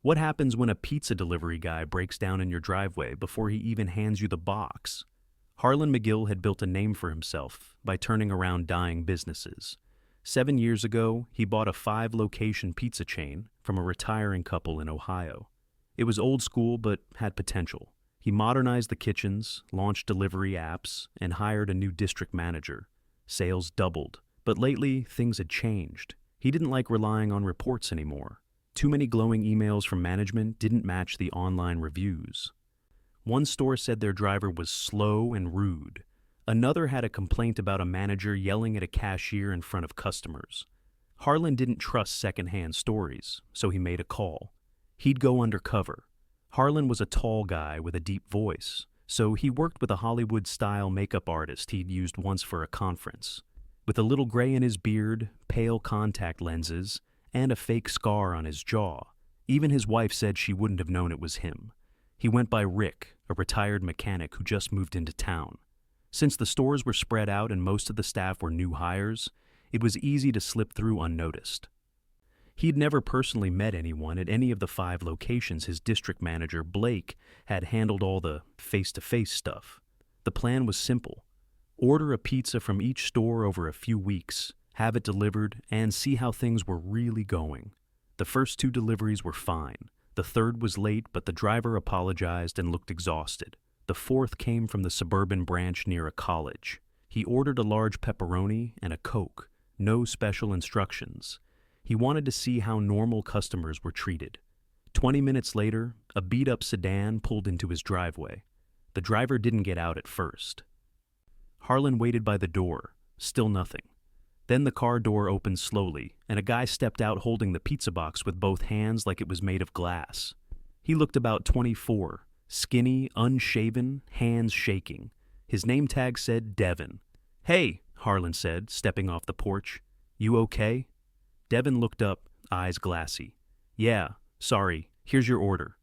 What happens when a pizza delivery guy breaks down in your driveway before he even hands you the box? Harlen McGill had built a name for himself by turning around dying businesses. 7 years ago, he bought a 5-location pizza chain from a retiring couple in Ohio. It was old school but had potential. He modernized the kitchens, launched delivery apps, and hired a new district manager. Sales doubled, but lately things had changed. He didn't like relying on reports anymore. Too many glowing emails from management didn't match the online reviews. One store said their driver was slow and rude. Another had a complaint about a manager yelling at a cashier in front of customers. Harlen didn't trust secondhand stories, so he made a call. He'd go undercover. Harlen was a tall guy with a deep voice, so he worked with a Hollywood-style makeup artist he'd used once for a conference. With a little gray in his beard, pale contact lenses, and a fake scar on his jaw, even his wife said she wouldn't have known it was him. He went by Rick, a retired mechanic who just moved into town. Since the stores were spread out and most of the staff were new hires, it was easy to slip through unnoticed. He'd never personally met anyone at any of the 5 locations his district manager, Blake, had handled all the face-to-face stuff. The plan was simple. Order a pizza from each store over a few weeks, have it delivered, and see how things were really going. The first 2 deliveries were fine. The third was late, but the driver apologized and looked exhausted. The fourth came from the suburban branch near a college. He ordered a large pepperoni and a Coke, no special instructions. He wanted to see how normal customers were treated. 20 minutes later, a beat-up sedan pulled into his driveway. The driver didn't get out at first. Harlen waited by the door, still nothing. Then the car door opened slowly, and a guy stepped out holding the pizza box with both hands like it was made of glass. He looked about 24, skinny, unshaven, hands shaking. His name tag said Devin. "Hey," Harlen said, stepping off the porch. "You okay?" Devin looked up, eyes glassy. "Yeah, sorry, here's your order."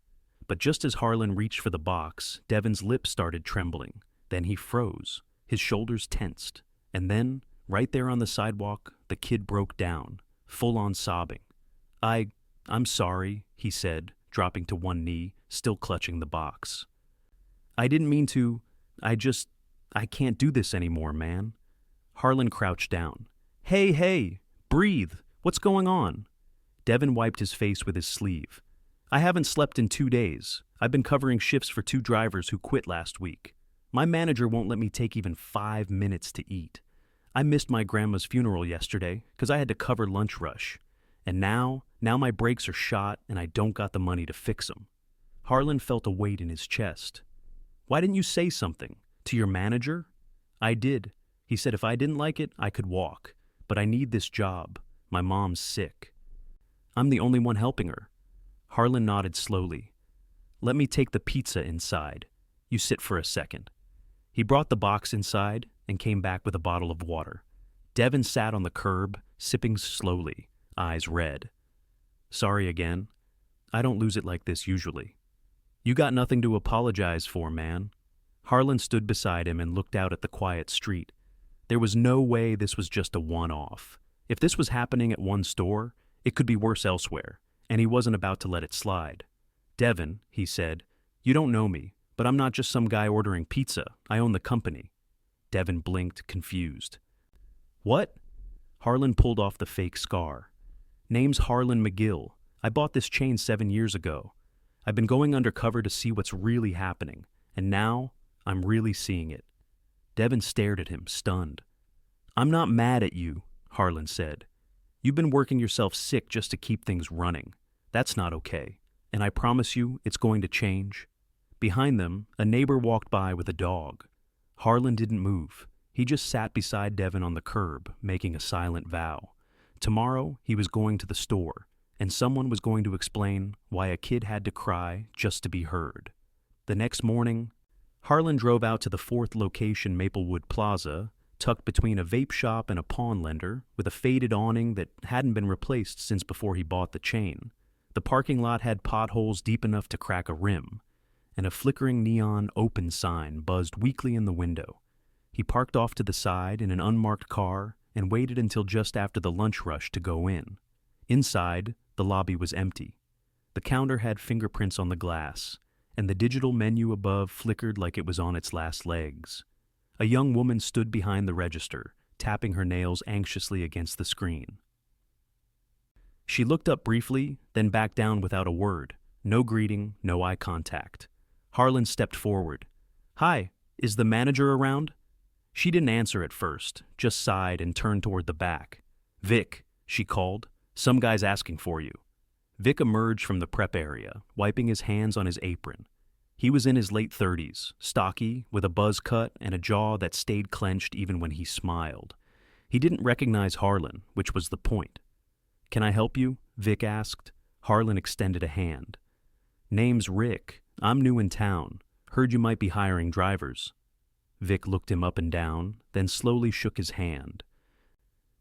But just as Harlen reached for the box, Devin's lips started trembling. Then he froze. His shoulders tensed. And then, right there on the sidewalk, the kid broke down, full-on sobbing. I'm sorry," he said, dropping to one knee, still clutching the box. "I didn't mean to. I can't do this anymore, man." Harlen crouched down. Hey, breathe. What's going on?" Devin wiped his face with his sleeve. "I haven't slept in 2 days. I've been covering shifts for 2 drivers who quit last week. My manager won't let me take even 5 minutes to eat. I missed my grandma's funeral yesterday because I had to cover lunch rush. And now my brakes are shot and I don't got the money to fix them." Harlen felt a weight in his chest. "Why didn't you say something? To your manager?" "I did. He said if I didn't like it, I could walk. But I need this job. My mom's sick." "I'm the only one helping her." Harlen nodded slowly. "Let me take the pizza inside. You sit for a second." He brought the box inside and came back with a bottle of water. Devin sat on the curb, sipping slowly, eyes red. "Sorry again. I don't lose it like this usually." "You got nothing to apologize for, man." Harlen stood beside him and looked out at the quiet street. There was no way this was just a one-off. If this was happening at one store, it could be worse elsewhere, and he wasn't about to let it slide. "Devin," he said, "you don't know me, but I'm not just some guy ordering pizza. I own the company." Devin blinked, confused. "What?" Harlen pulled off the fake scar. "Name's Harlen McGill. I bought this chain 7 years ago. I've been going undercover to see what's really happening, and now I'm really seeing it." Devin stared at him, stunned. "I'm not mad at you," Harlen said. "You've been working yourself sick just to keep things running. That's not okay, and I promise you it's going to change." Behind them, a neighbor walked by with a dog. Harlen didn't move. He just sat beside Devin on the curb, making a silent vow. Tomorrow, he was going to the store, and someone was going to explain why a kid had to cry just to be heard. The next morning, Harlen drove out to the 4th location Maplewood Plaza, tucked between a vape shop and a pawn lender, with a faded awning that hadn't been replaced since before he bought the chain. The parking lot had potholes deep enough to crack a rim, and a flickering neon open sign buzzed weakly in the window. He parked off to the side in an unmarked car and waited until just after the lunch rush to go in. Inside, the lobby was empty. The counter had fingerprints on the glass, and the digital menu above flickered like it was on its last legs. A young woman stood behind the register, tapping her nails anxiously against the screen. She looked up briefly, then back down without a word. No greeting, no eye contact. Harlen stepped forward. "Hi, is the manager around?" She didn't answer at first, just sighed and turned toward the back. "Vic," she called, "some guy's asking for you." Vic emerged from the prep area, wiping his hands on his apron. He was in his late 30s, stocky, with a buzz cut and a jaw that stayed clenched even when he smiled. He didn't recognize Harlen, which was the point. "Can I help you?" Vic asked. Harlen extended a hand. "Name's Rick. I'm new in town. Heard you might be hiring drivers." Vic looked him up and down, then slowly shook his hand.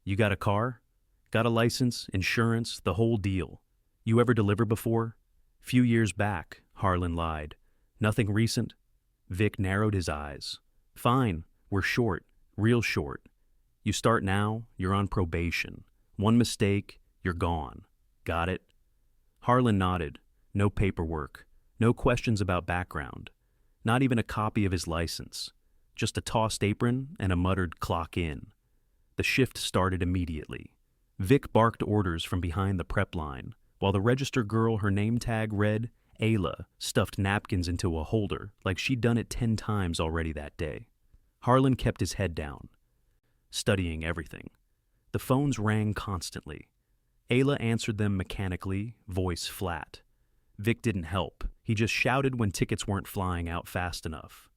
"You got a car? Got a license, insurance, the whole deal. You ever deliver before?" "Few years back," Harlen lied. "Nothing recent?" Vic narrowed his eyes. "Fine, we're short, real short. You start now, you're on probation. One mistake, you're gone. Got it?" Harlen nodded. No paperwork, no questions about background, not even a copy of his license. Just a tossed apron and a muttered "clock in." The shift started immediately. Vic barked orders from behind the prep line, while the register girl her name tag read, Ayla, stuffed napkins into a holder like she'd done it 10 times already that day. Harlen kept his head down, studying everything. The phones rang constantly. Ayla answered them mechanically, voice flat. Vic didn't help. He just shouted when tickets weren't flying out fast enough.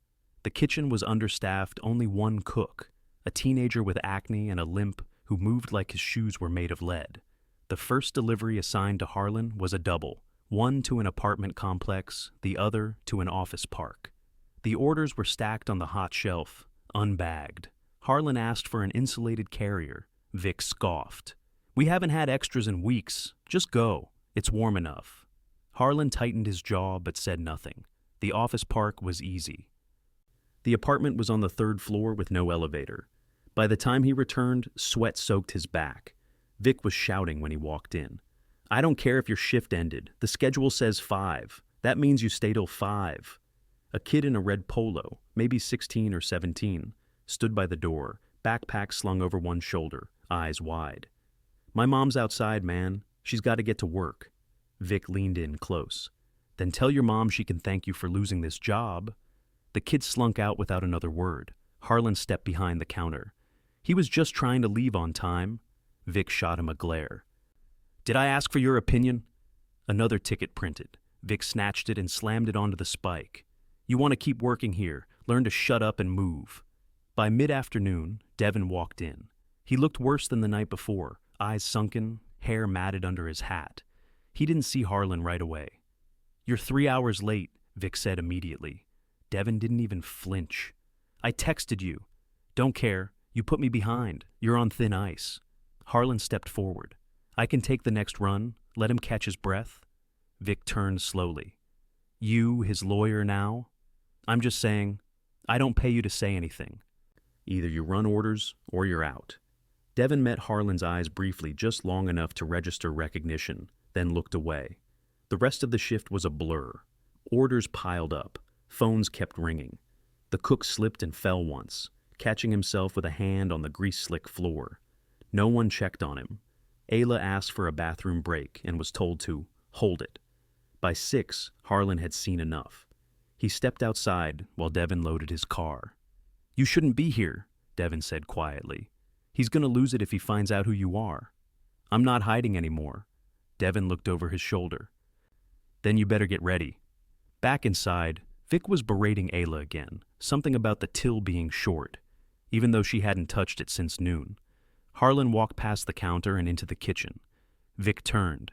The kitchen was understaffed, only one cook, a teenager with acne and a limp who moved like his shoes were made of lead. The first delivery assigned to Harlen was a double, one to an apartment complex, the other to an office park. The orders were stacked on the hot shelf, unbagged. Harlen asked for an insulated carrier. Vic scoffed. "We haven't had extras in weeks. Just go. It's warm enough." Harlen tightened his jaw but said nothing. The office park was easy. The apartment was on the 3rd floor with no elevator. By the time he returned, sweat soaked his back. Vic was shouting when he walked in. "I don't care if your shift ended. The schedule says 5. That means you stay till 5. A kid in a red polo, maybe 16 or 17, stood by the door, backpack slung over one shoulder, eyes wide. "My mom's outside, man. She's got to get to work." Vic leaned in close. "Then tell your mom she can thank you for losing this job." The kid slunk out without another word. Harlen stepped behind the counter. "He was just trying to leave on time." Vic shot him a glare. "Did I ask for your opinion?" Another ticket printed. Vic snatched it and slammed it onto the spike. "You want to keep working here. Learn to shut up and move." By mid-afternoon, Devin walked in. He looked worse than the night before, eyes sunken, hair matted under his hat. He didn't see Harlen right away. "You're 3 hours late," Vic said immediately. Devin didn't even flinch. "I texted you." "Don't care. You put me behind. You're on thin ice." Harlen stepped forward. "I can take the next run. Let him catch his breath." Vic turned slowly. "You, his lawyer now?" "I'm just saying, I don't pay you to say anything. Either you run orders or you're out." Devin met Harlen's eyes briefly, just long enough to register recognition, then looked away. The rest of the shift was a blur. Orders piled up. Phones kept ringing. The cook slipped and fell once, catching himself with a hand on the grease-slick floor. No one checked on him. Ayla asked for a bathroom break and was told to hold it. By 6, Harlen had seen enough. He stepped outside while Devin loaded his car. "You shouldn't be here," Devin said quietly. "He's going to lose it if he finds out who you are." "I'm not hiding anymore." Devin looked over his shoulder. "Then you better get ready." Back inside, Vic was berating Ayla again, something about the till being short, even though she hadn't touched it since noon. Harlen walked past the counter and into the kitchen. Vic turned.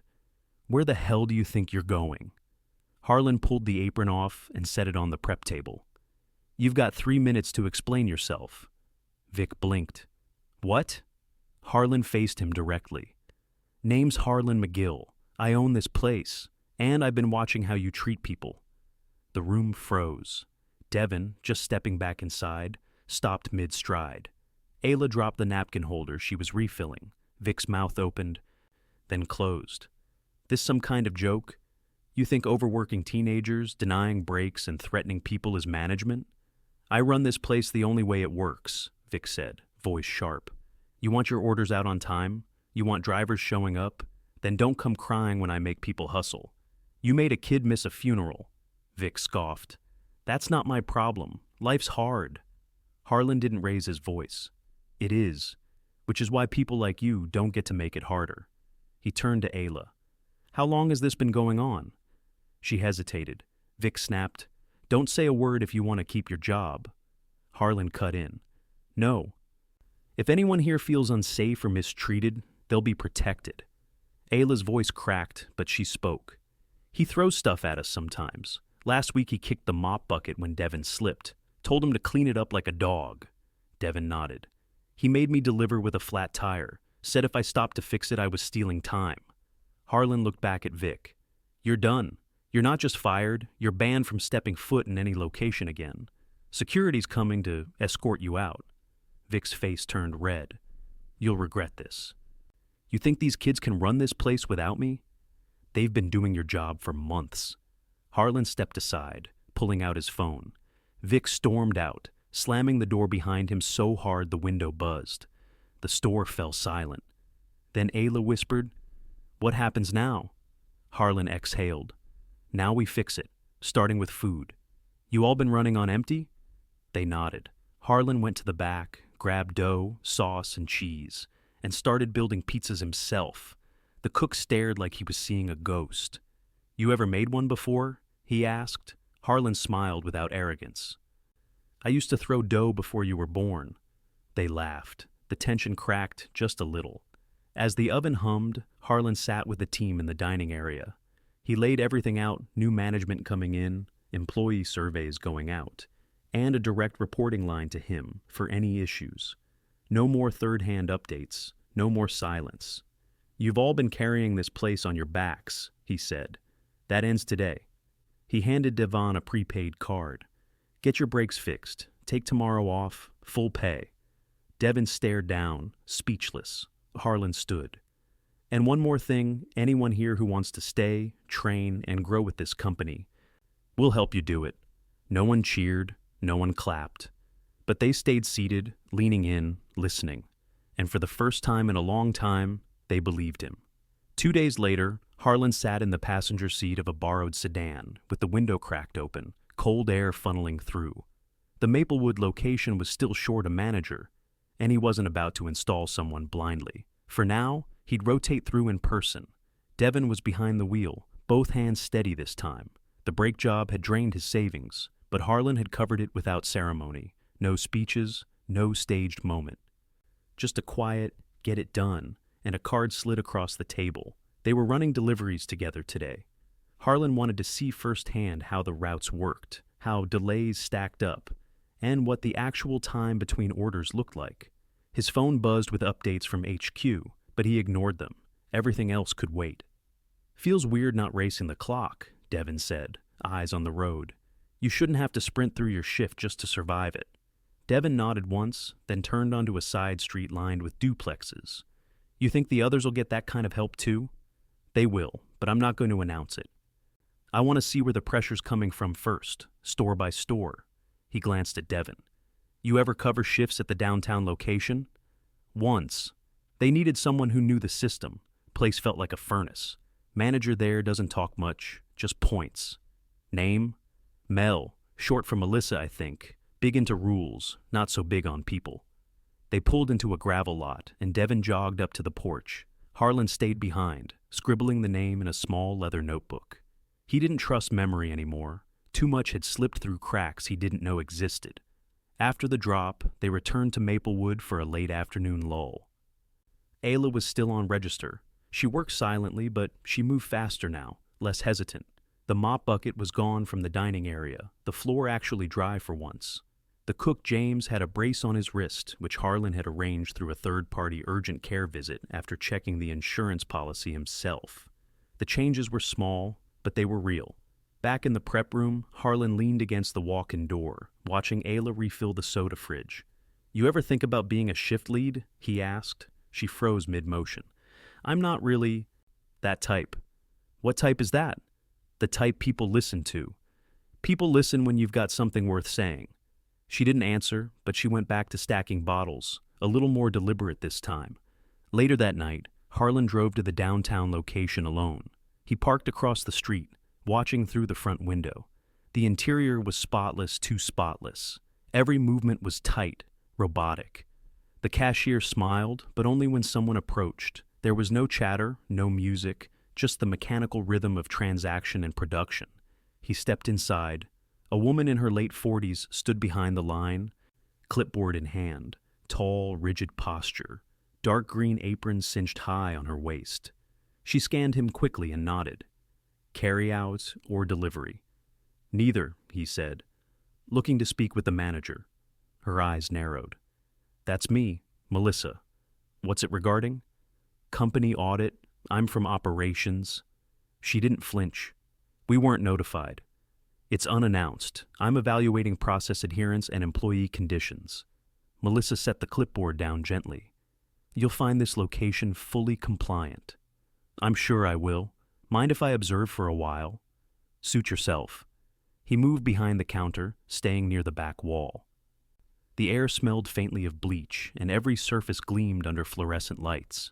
"Where the hell do you think you're going?" Harlen pulled the apron off and set it on the prep table. "You've got 3 minutes to explain yourself." Vic blinked. "What?" Harlen faced him directly. "Name's Harlen McGill. I own this place, and I've been watching how you treat people." The room froze. Devin, just stepping back inside, stopped mid-stride. Ayla dropped the napkin holder she was refilling. Vic's mouth opened, then closed. "This some kind of joke?" You think overworking teenagers, denying breaks, and threatening people is management? I run this place the only way it works, Vic said, voice sharp. You want your orders out on time? You want drivers showing up? Then don't come crying when I make people hustle. You made a kid miss a funeral, Vic scoffed. That's not my problem. Life's hard. Harlen didn't raise his voice. It is, which is why people like you don't get to make it harder. He turned to Ayla. How long has this been going on? She hesitated. Vic snapped, Don't say a word if you want to keep your job. Harlen cut in. No. If anyone here feels unsafe or mistreated, they'll be protected. Ayla's voice cracked, but she spoke. He throws stuff at us sometimes. Last week he kicked the mop bucket when Devin slipped. Told him to clean it up like a dog. Devin nodded. He made me deliver with a flat tire. Said if I stopped to fix it, I was stealing time. Harlen looked back at Vic. You're done. You're not just fired, you're banned from stepping foot in any location again. Security's coming to escort you out. Vic's face turned red. You'll regret this. You think these kids can run this place without me? They've been doing your job for months. Harlen stepped aside, pulling out his phone. Vic stormed out, slamming the door behind him so hard the window buzzed. The store fell silent. Then Ayla whispered, What happens now? Harlen exhaled. Now we fix it, starting with food. You all been running on empty? They nodded. Harlen went to the back, grabbed dough, sauce, and cheese, and started building pizzas himself. The cook stared like he was seeing a ghost. You ever made one before? He asked. Harlen smiled without arrogance. I used to throw dough before you were born. They laughed. The tension cracked just a little. As the oven hummed, Harlen sat with the team in the dining area. He laid everything out, new management coming in, employee surveys going out, and a direct reporting line to him for any issues. No more third-hand updates, no more silence. You've all been carrying this place on your backs, he said. That ends today. He handed Devon a prepaid card. Get your brakes fixed. Take tomorrow off. Full pay. Devon stared down, speechless. Harlen stood. And one more thing, anyone here who wants to stay, train, and grow with this company, we'll help you do it. No one cheered, no one clapped. But they stayed seated, leaning in, listening. And for the first time in a long time, they believed him. 2 days later, Harlen sat in the passenger seat of a borrowed sedan, with the window cracked open, cold air funneling through. The Maplewood location was still short a manager, and he wasn't about to install someone blindly. For now, he'd rotate through in person. Devin was behind the wheel, both hands steady this time. The brake job had drained his savings, but Harlen had covered it without ceremony. No speeches, no staged moment. Just a quiet, get it done, and a card slid across the table. They were running deliveries together today. Harlen wanted to see firsthand how the routes worked, how delays stacked up, and what the actual time between orders looked like. His phone buzzed with updates from HQ, but he ignored them. Everything else could wait. Feels weird not racing the clock, Devin said, eyes on the road. You shouldn't have to sprint through your shift just to survive it. Devin nodded once, then turned onto a side street lined with duplexes. You think the others will get that kind of help too? They will, but I'm not going to announce it. I want to see where the pressure's coming from first, store by store. He glanced at Devin. You ever cover shifts at the downtown location? Once. They needed someone who knew the system. Place felt like a furnace. Manager there doesn't talk much, just points. Name? Mel, short for Melissa, I think. Big into rules, not so big on people. They pulled into a gravel lot, and Devin jogged up to the porch. Harlen stayed behind, scribbling the name in a small leather notebook. He didn't trust memory anymore. Too much had slipped through cracks he didn't know existed. After the drop, they returned to Maplewood for a late afternoon lull. Ayla was still on register. She worked silently, but she moved faster now, less hesitant. The mop bucket was gone from the dining area, the floor actually dry for once. The cook James had a brace on his wrist, which Harlen had arranged through a third-party urgent care visit after checking the insurance policy himself. The changes were small, but they were real. Back in the prep room, Harlen leaned against the walk-in door, watching Ayla refill the soda fridge. You ever think about being a shift lead? He asked. She froze mid-motion. I'm not really that type. What type is that? The type people listen to. People listen when you've got something worth saying. She didn't answer, but she went back to stacking bottles, a little more deliberate this time. Later that night, Harlen drove to the downtown location alone. He parked across the street, watching through the front window. The interior was spotless, too spotless. Every movement was tight, robotic. The cashier smiled, but only when someone approached. There was no chatter, no music, just the mechanical rhythm of transaction and production. He stepped inside. A woman in her late 40s stood behind the line, clipboard in hand, tall, rigid posture, dark green apron cinched high on her waist. She scanned him quickly and nodded. Carry-out or delivery? Neither, he said, looking to speak with the manager. Her eyes narrowed. That's me, Melissa. What's it regarding? Company audit. I'm from operations. She didn't flinch. We weren't notified. It's unannounced. I'm evaluating process adherence and employee conditions. Melissa set the clipboard down gently. You'll find this location fully compliant. I'm sure I will. Mind if I observe for a while? Suit yourself. He moved behind the counter, staying near the back wall. The air smelled faintly of bleach, and every surface gleamed under fluorescent lights.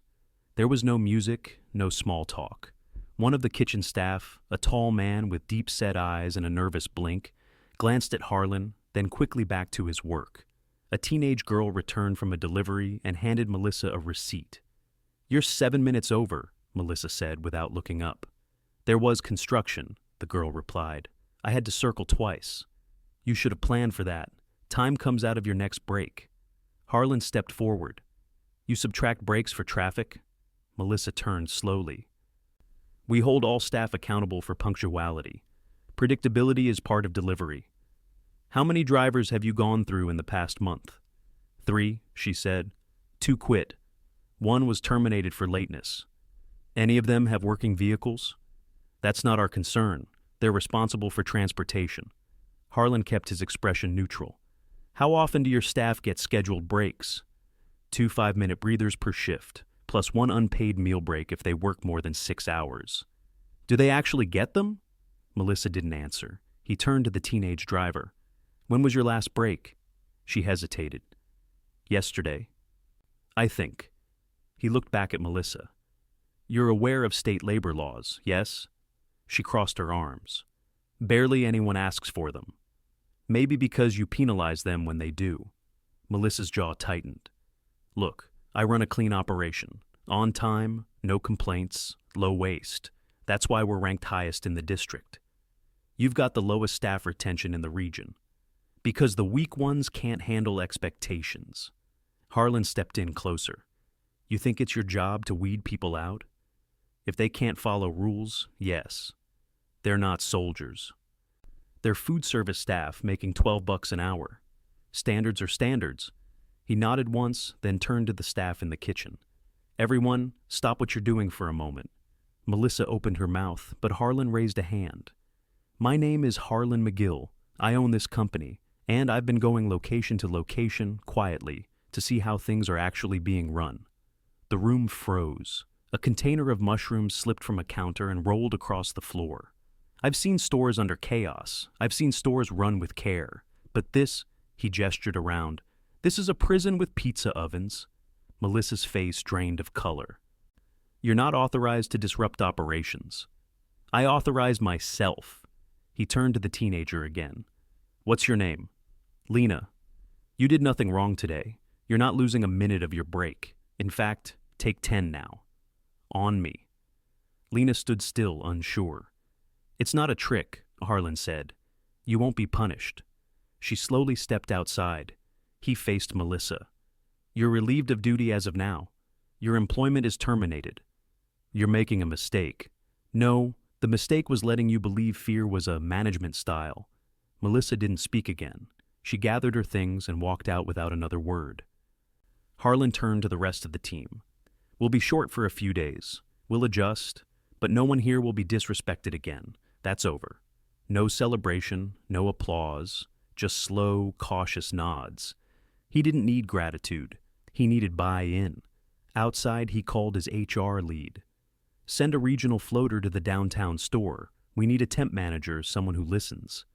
There was no music, no small talk. One of the kitchen staff, a tall man with deep-set eyes and a nervous blink, glanced at Harlen, then quickly back to his work. A teenage girl returned from a delivery and handed Melissa a receipt. You're 7 minutes over, Melissa said without looking up. There was construction, the girl replied. I had to circle twice. You should have planned for that. Time comes out of your next break. Harlen stepped forward. You subtract breaks for traffic? Melissa turned slowly. We hold all staff accountable for punctuality. Predictability is part of delivery. How many drivers have you gone through in the past month? 3, she said. 2 quit. 1 was terminated for lateness. Any of them have working vehicles? That's not our concern. They're responsible for transportation. Harlen kept his expression neutral. How often do your staff get scheduled breaks? 2 5-minute breathers per shift, plus 1 unpaid meal break if they work more than 6 hours. Do they actually get them? Melissa didn't answer. He turned to the teenage driver. When was your last break? She hesitated. Yesterday. I think. He looked back at Melissa. You're aware of state labor laws, yes? She crossed her arms. Barely anyone asks for them. Maybe because you penalize them when they do. Melissa's jaw tightened. Look, I run a clean operation. On time, no complaints, low waste. That's why we're ranked highest in the district. You've got the lowest staff retention in the region. Because the weak ones can't handle expectations. Harlen stepped in closer. You think it's your job to weed people out? If they can't follow rules, yes. They're not soldiers. They're food service staff making $12 an hour. Standards are standards. He nodded once, then turned to the staff in the kitchen. Everyone, stop what you're doing for a moment. Melissa opened her mouth, but Harlen raised a hand. My name is Harlen McGill. I own this company, and I've been going location to location, quietly, to see how things are actually being run. The room froze. A container of mushrooms slipped from a counter and rolled across the floor. I've seen stores under chaos. I've seen stores run with care. But this, he gestured around, this is a prison with pizza ovens. Melissa's face drained of color. You're not authorized to disrupt operations. I authorize myself. He turned to the teenager again. What's your name? Lena. You did nothing wrong today. You're not losing a minute of your break. In fact, take 10 now. On me. Lena stood still, unsure. It's not a trick, Harlen said. You won't be punished. She slowly stepped outside. He faced Melissa. You're relieved of duty as of now. Your employment is terminated. You're making a mistake. No, the mistake was letting you believe fear was a management style. Melissa didn't speak again. She gathered her things and walked out without another word. Harlen turned to the rest of the team. We'll be short for a few days. We'll adjust, but no one here will be disrespected again. That's over. No celebration, no applause, just slow, cautious nods. He didn't need gratitude. He needed buy-in. Outside, he called his HR lead. Send a regional floater to the downtown store. We need a temp manager, someone who listens."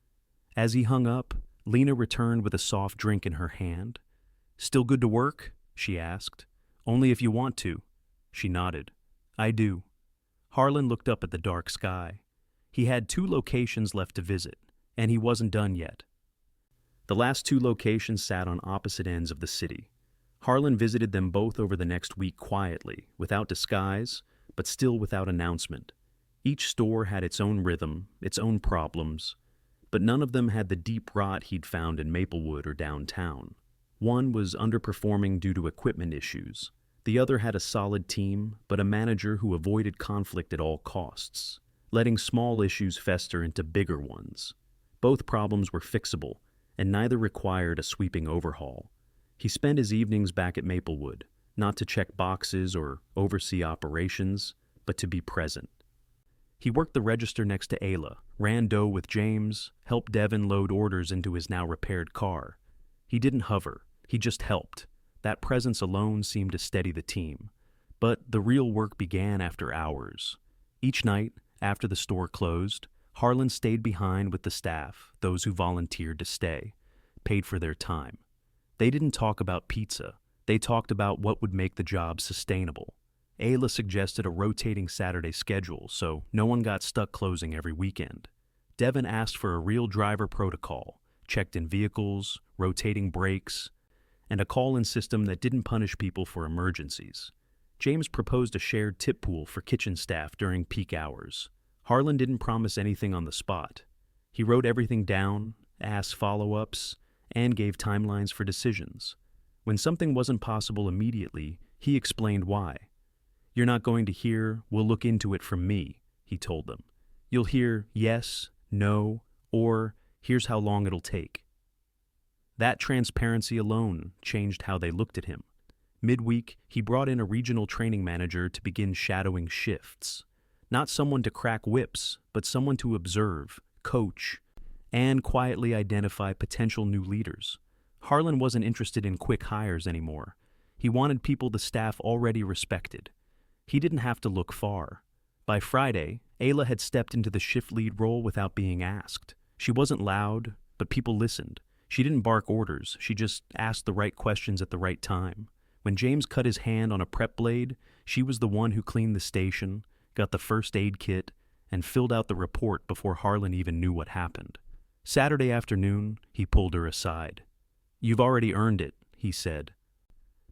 As he hung up, Lena returned with a soft drink in her hand. "Still good to work?" she asked. "Only if you want to." She nodded. "I do." Harlen looked up at the dark sky. He had 2 locations left to visit, and he wasn't done yet. The last 2 locations sat on opposite ends of the city. Harlen visited them both over the next week quietly, without disguise, but still without announcement. Each store had its own rhythm, its own problems, but none of them had the deep rot he'd found in Maplewood or downtown. One was underperforming due to equipment issues. The other had a solid team, but a manager who avoided conflict at all costs, letting small issues fester into bigger ones. Both problems were fixable, and neither required a sweeping overhaul. He spent his evenings back at Maplewood, not to check boxes or oversee operations, but to be present. He worked the register next to Ayla, ran dough with James, helped Devin load orders into his now repaired car. He didn't hover, he just helped. That presence alone seemed to steady the team. But the real work began after hours. Each night, after the store closed, Harlen stayed behind with the staff, those who volunteered to stay, paid for their time. They didn't talk about pizza. They talked about what would make the job sustainable. Ayla suggested a rotating Saturday schedule, so no one got stuck closing every weekend. Devin asked for a real driver protocol, checked in vehicles, rotating brakes, and a call-in system that didn't punish people for emergencies. James proposed a shared tip pool for kitchen staff during peak hours. Harlen didn't promise anything on the spot. He wrote everything down, asked follow-ups, and gave timelines for decisions. When something wasn't possible immediately, he explained why. "You're not going to hear, 'We'll look into it' from me," he told them. "You'll hear yes, no, or here's how long it'll take." That transparency alone changed how they looked at him. Midweek, he brought in a regional training manager to begin shadowing shifts. Not someone to crack whips, but someone to observe, coach, and quietly identify potential new leaders. Harlen wasn't interested in quick hires anymore. He wanted people the staff already respected. He didn't have to look far. By Friday, Ayla had stepped into the shift lead role without being asked. She wasn't loud, but people listened. She didn't bark orders, she just asked the right questions at the right time. When James cut his hand on a prep blade, she was the one who cleaned the station, got the first aid kit, and filled out the report before Harlen even knew what happened. Saturday afternoon, he pulled her aside. "You've already earned it," he said.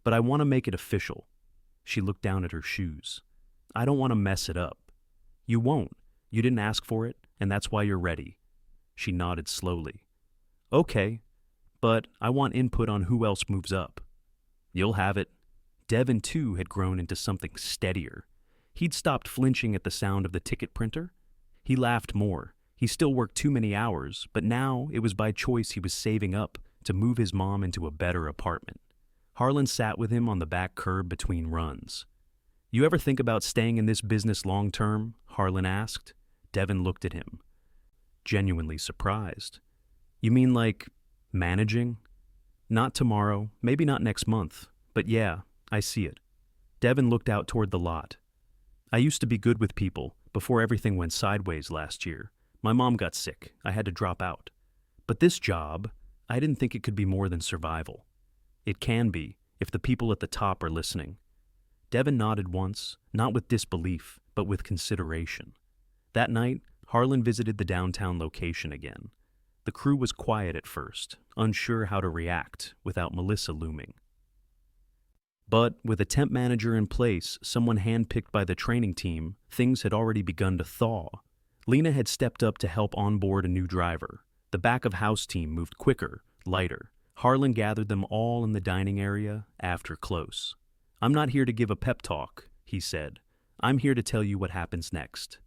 "But I want to make it official." She looked down at her shoes. "I don't want to mess it up." "You won't. You didn't ask for it, and that's why you're ready." She nodded slowly. "Okay, but I want input on who else moves up." "You'll have it." Devin, too, had grown into something steadier. He'd stopped flinching at the sound of the ticket printer. He laughed more. He still worked too many hours, but now it was by choice he was saving up to move his mom into a better apartment. Harlen sat with him on the back curb between runs. "You ever think about staying in this business long term?" Harlen asked. Devin looked at him, genuinely surprised. "You mean like managing?" "Not tomorrow, maybe not next month, but yeah, I see it." Devin looked out toward the lot. "I used to be good with people before everything went sideways last year. My mom got sick. I had to drop out. But this job, I didn't think it could be more than survival. It can be, if the people at the top are listening." Devin nodded once, not with disbelief, but with consideration. That night, Harlen visited the downtown location again. The crew was quiet at first, unsure how to react without Melissa looming. But with a temp manager in place, someone handpicked by the training team, things had already begun to thaw. Lena had stepped up to help onboard a new driver. The back-of-house team moved quicker, lighter. Harlen gathered them all in the dining area, after close. "I'm not here to give a pep talk," he said. "I'm here to tell you what happens next."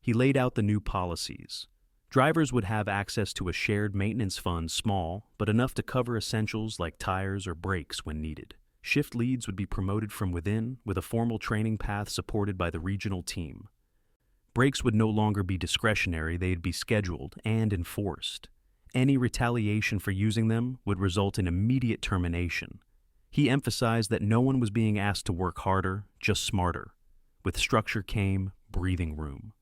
He laid out the new policies. Drivers would have access to a shared maintenance fund, small, but enough to cover essentials like tires or brakes when needed. Shift leads would be promoted from within, with a formal training path supported by the regional team. Breaks would no longer be discretionary, they'd be scheduled and enforced. Any retaliation for using them would result in immediate termination. He emphasized that no one was being asked to work harder, just smarter. With structure came breathing room.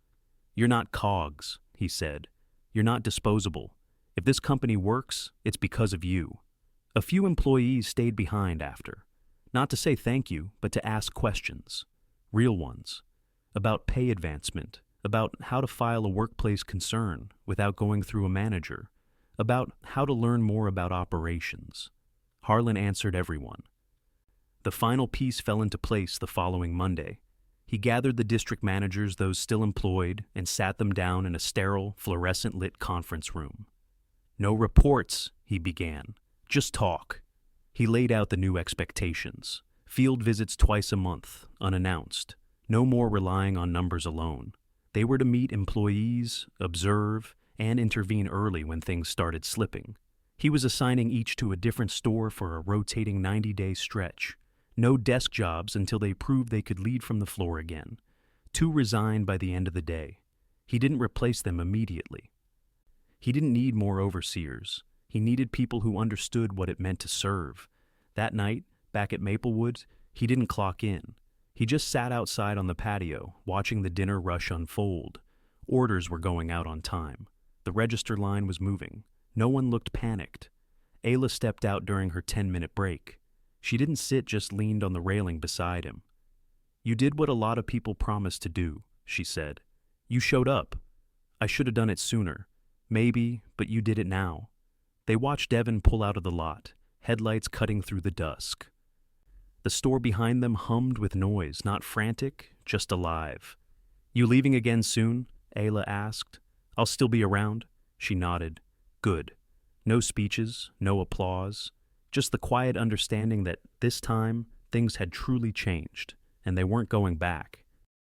"You're not cogs," he said. "You're not disposable. If this company works, it's because of you." A few employees stayed behind after, not to say thank you, but to ask questions, real ones, about pay advancement, about how to file a workplace concern without going through a manager, about how to learn more about operations. Harlen answered everyone. The final piece fell into place the following Monday. He gathered the district managers, those still employed, and sat them down in a sterile, fluorescent-lit conference room. "No reports," he began. "Just talk." He laid out the new expectations. Field visits twice a month, unannounced. No more relying on numbers alone. They were to meet employees, observe, and intervene early when things started slipping. He was assigning each to a different store for a rotating 90-day stretch. No desk jobs until they proved they could lead from the floor again. 2 resigned by the end of the day. He didn't replace them immediately. He didn't need more overseers. He needed people who understood what it meant to serve. That night, back at Maplewood, he didn't clock in. He just sat outside on the patio, watching the dinner rush unfold. Orders were going out on time. The register line was moving. No one looked panicked. Ayla stepped out during her 10-minute break. She didn't sit, just leaned on the railing beside him. "You did what a lot of people promised to do," she said. "You showed up. I should have done it sooner. Maybe, but you did it now." They watched Devin pull out of the lot, headlights cutting through the dusk. The store behind them hummed with noise, not frantic, just alive. "You leaving again soon?" Ayla asked. "I'll still be around." She nodded. "Good." No speeches, no applause. Just the quiet understanding that this time things had truly changed, and they weren't going back.